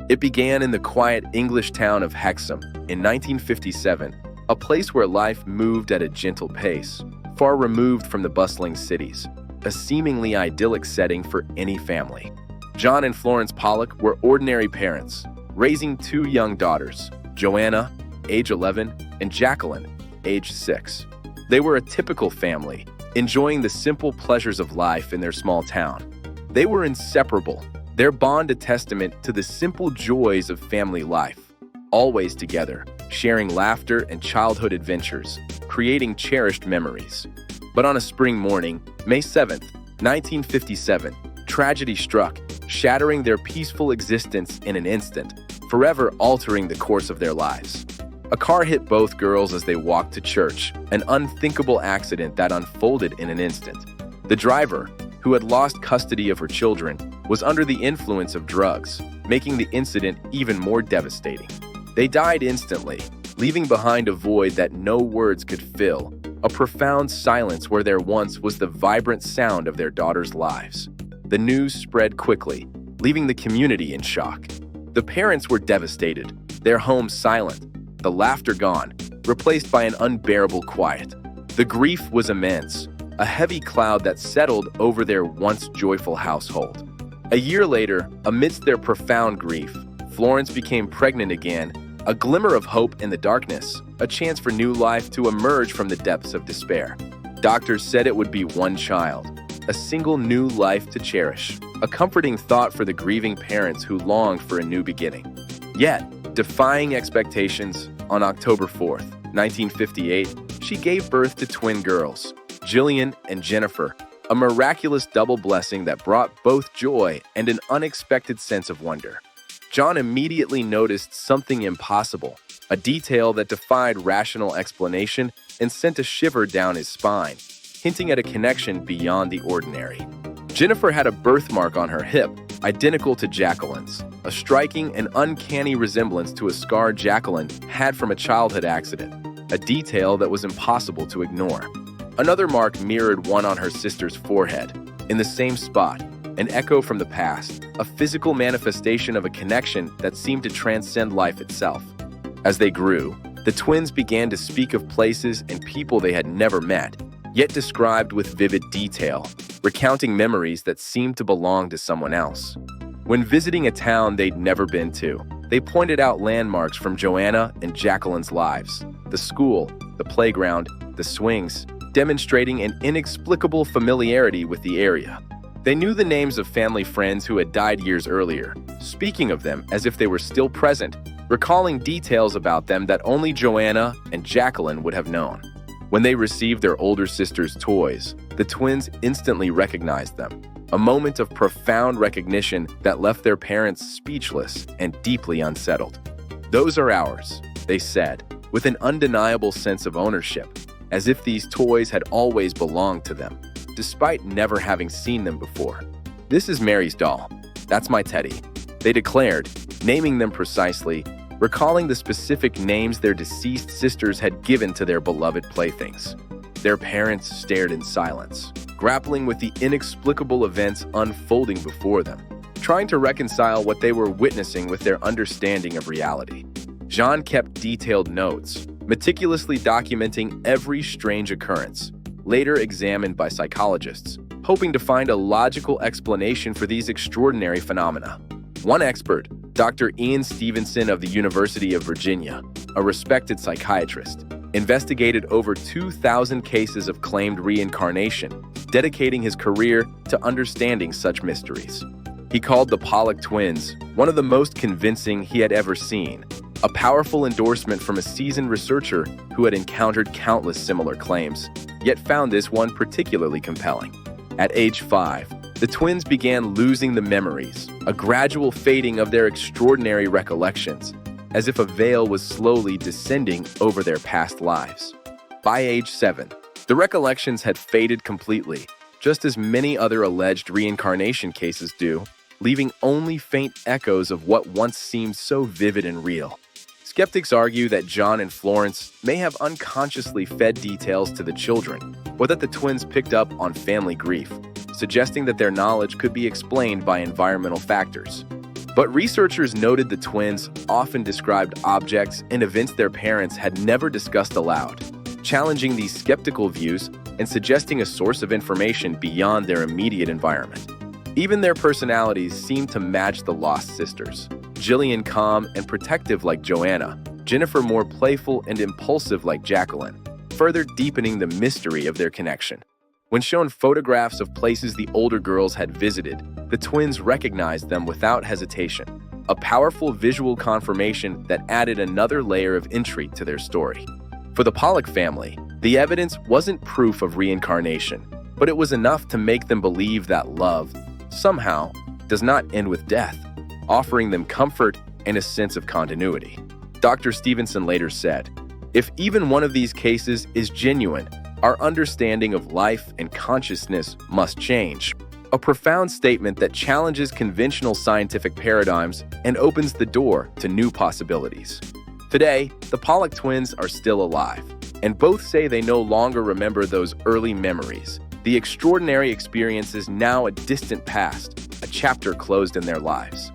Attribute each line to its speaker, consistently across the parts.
Speaker 1: It began in the quiet English town of Hexham in 1957, a place where life moved at a gentle pace, far removed from the bustling cities, a seemingly idyllic setting for any family. John and Florence Pollock were ordinary parents, raising two young daughters, Joanna, age 11, and Jacqueline, age 6. They were a typical family, enjoying the simple pleasures of life in their small town. They were inseparable, their bond a testament to the simple joys of family life, always together, sharing laughter and childhood adventures, creating cherished memories. But on a spring morning, May 7th, 1957, tragedy struck, shattering their peaceful existence in an instant, forever altering the course of their lives. A car hit both girls as they walked to church, an unthinkable accident that unfolded in an instant. The driver, who had lost custody of her children, was under the influence of drugs, making the incident even more devastating. They died instantly, leaving behind a void that no words could fill, a profound silence where there once was the vibrant sound of their daughters' lives. The news spread quickly, leaving the community in shock. The parents were devastated, their home silent, the laughter gone, replaced by an unbearable quiet. The grief was immense, a heavy cloud that settled over their once joyful household. A year later, amidst their profound grief, Florence became pregnant again, a glimmer of hope in the darkness, a chance for new life to emerge from the depths of despair. Doctors said it would be one child, a single new life to cherish, a comforting thought for the grieving parents who longed for a new beginning. Yet, defying expectations, on October 4th, 1958, she gave birth to twin girls, Jillian and Jennifer, a miraculous double blessing that brought both joy and an unexpected sense of wonder. John immediately noticed something impossible, a detail that defied rational explanation and sent a shiver down his spine, hinting at a connection beyond the ordinary. Jennifer had a birthmark on her hip, identical to Jacqueline's, a striking and uncanny resemblance to a scar Jacqueline had from a childhood accident, a detail that was impossible to ignore. Another mark mirrored one on her sister's forehead, in the same spot, an echo from the past, a physical manifestation of a connection that seemed to transcend life itself. As they grew, the twins began to speak of places and people they had never met, yet described with vivid detail, recounting memories that seemed to belong to someone else. When visiting a town they'd never been to, they pointed out landmarks from Joanna and Jacqueline's lives, the school, the playground, the swings, demonstrating an inexplicable familiarity with the area. They knew the names of family friends who had died years earlier, speaking of them as if they were still present, recalling details about them that only Joanna and Jacqueline would have known. When they received their older sister's toys, the twins instantly recognized them, a moment of profound recognition that left their parents speechless and deeply unsettled. "Those are ours," they said, with an undeniable sense of ownership, as if these toys had always belonged to them, despite never having seen them before. "This is Mary's doll. That's my teddy," they declared, naming them precisely, recalling the specific names their deceased sisters had given to their beloved playthings. Their parents stared in silence, grappling with the inexplicable events unfolding before them, trying to reconcile what they were witnessing with their understanding of reality. John kept detailed notes, meticulously documenting every strange occurrence, later examined by psychologists, hoping to find a logical explanation for these extraordinary phenomena. One expert, Dr. Ian Stevenson of the University of Virginia, a respected psychiatrist, investigated over 2,000 cases of claimed reincarnation, dedicating his career to understanding such mysteries. He called the Pollock Twins one of the most convincing he had ever seen, a powerful endorsement from a seasoned researcher who had encountered countless similar claims, yet found this one particularly compelling. At age 5, the twins began losing the memories, a gradual fading of their extraordinary recollections, as if a veil was slowly descending over their past lives. By age 7, the recollections had faded completely, just as many other alleged reincarnation cases do, leaving only faint echoes of what once seemed so vivid and real. Skeptics argue that John and Florence may have unconsciously fed details to the children, or that the twins picked up on family grief, suggesting that their knowledge could be explained by environmental factors. But researchers noted the twins often described objects and events their parents had never discussed aloud, challenging these skeptical views and suggesting a source of information beyond their immediate environment. Even their personalities seemed to match the lost sisters. Jillian calm and protective like Joanna, Jennifer more playful and impulsive like Jacqueline, further deepening the mystery of their connection. When shown photographs of places the older girls had visited, the twins recognized them without hesitation, a powerful visual confirmation that added another layer of intrigue to their story. For the Pollock family, the evidence wasn't proof of reincarnation, but it was enough to make them believe that love, somehow, does not end with death, offering them comfort and a sense of continuity. Dr. Stevenson later said, "If even one of these cases is genuine, our understanding of life and consciousness must change." A profound statement that challenges conventional scientific paradigms and opens the door to new possibilities. Today, the Pollock twins are still alive, and both say they no longer remember those early memories. The extraordinary experience is now a distant past, a chapter closed in their lives.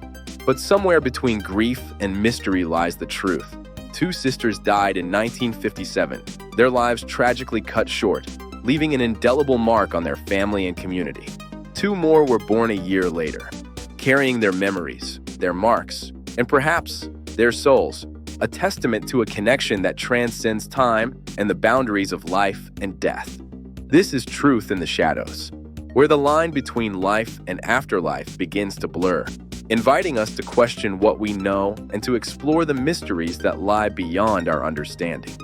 Speaker 1: But somewhere between grief and mystery lies the truth. Two sisters died in 1957, their lives tragically cut short, leaving an indelible mark on their family and community. Two more were born a year later, carrying their memories, their marks, and perhaps their souls, a testament to a connection that transcends time and the boundaries of life and death. This is truth in the shadows, where the line between life and afterlife begins to blur, inviting us to question what we know and to explore the mysteries that lie beyond our understanding.